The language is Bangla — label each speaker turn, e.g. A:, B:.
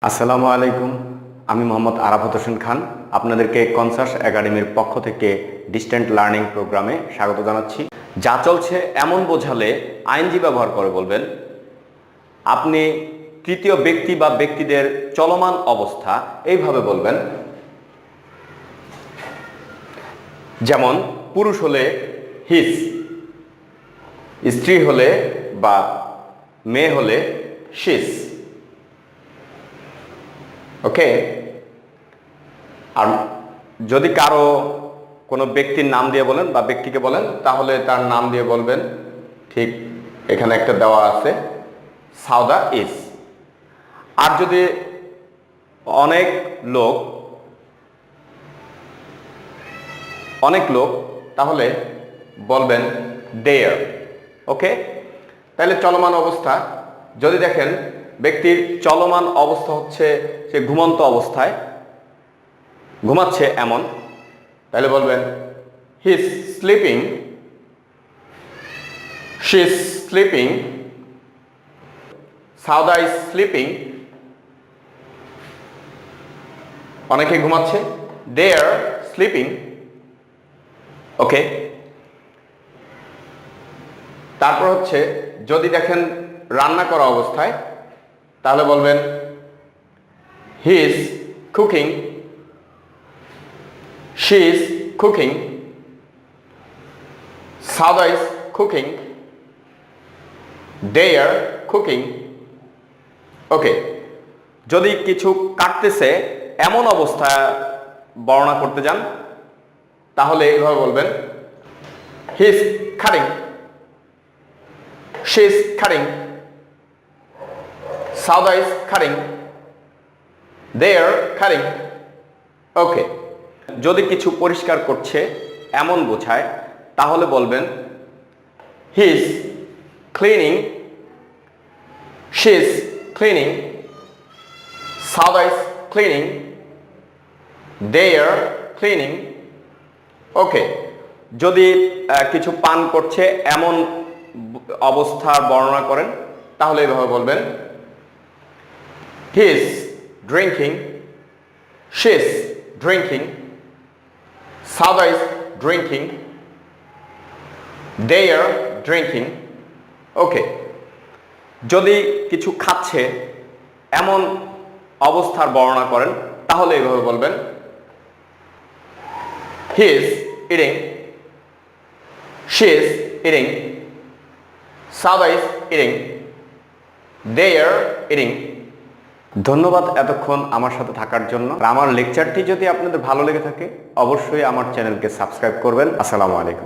A: আসসালামু আলাইকুম। আমি মোহাম্মদ আরাফাত হোসেন খান আপনাদেরকে কনসাস একাডেমির পক্ষ থেকে ডিস্ট্যান্ট লার্নিং প্রোগ্রামে স্বাগত জানাচ্ছি। যা চলছে এমন বোঝালে আইএনজি ব্যবহার করে বলবেন। আপনি তৃতীয় ব্যক্তি বা ব্যক্তিদের চলমান অবস্থা এইভাবে বলবেন। যেমন পুরুষ হলে হিজ, স্ত্রী হলে বা মেয়ে হলে শিস। ওকে। আর যদি কারো কোনো ব্যক্তির নাম দিয়ে বলেন বা ব্যক্তিকে বলেন তাহলে তার নাম দিয়ে বলবেন। ঠিক এখানে একটা দেওয়া আছে, সাউদা ইজ। আর যদি অনেক লোক তাহলে বলবেন দেয়ার। ওকে। তাহলে চলমান অবস্থা, যদি দেখেন ব্যক্তির চলমান অবস্থা হচ্ছে সে ঘুমন্ত অবস্থায় ঘুমাচ্ছে এমন, তাহলে বলবেন he is sleeping, she is sleeping, Sawda is sleeping. অনেকে ঘুমাচ্ছে, দে আর স্লিপিং। ওকে। তারপর হচ্ছে যদি দেখেন রান্না করা অবস্থায় তাহলে বলবেন he is cooking, she is cooking, সাউদা is cooking, they are cooking. Okay. যদি কিছু কাটতেছে এমন অবস্থা বর্ণনা করতে যান তাহলে এইভাবে বলবেন he is cutting, she is cutting, Sauda is cutting, they are cutting. ওকে। যদি কিছু পরিষ্কার করছে এমন বোঝায় তাহলে বলবেন he is cleaning, she is cleaning, Sauda is cleaning, they are cleaning. ওকে। যদি কিছু পান করছে এমন অবস্থার বর্ণনা করেন তাহলে এইভাবে বলবেন he is drinking, she is drinking, সাউদা is drinking, they are drinking. Okay. যদি কিছু খাচ্ছে এমন অবস্থার বর্ণনা করেন তাহলে এইভাবে বলবেন he is eating, she is eating, Sauda is eating, they are eating. ধন্যবাদ এতক্ষণ আমার সাথে থাকার জন্য। আমার লেকচারটি যদি আপনাদের ভালো লেগে থাকে অবশ্যই আমার চ্যানেলকে সাবস্ক্রাইব করবেন। আসসালামু আলাইকুম।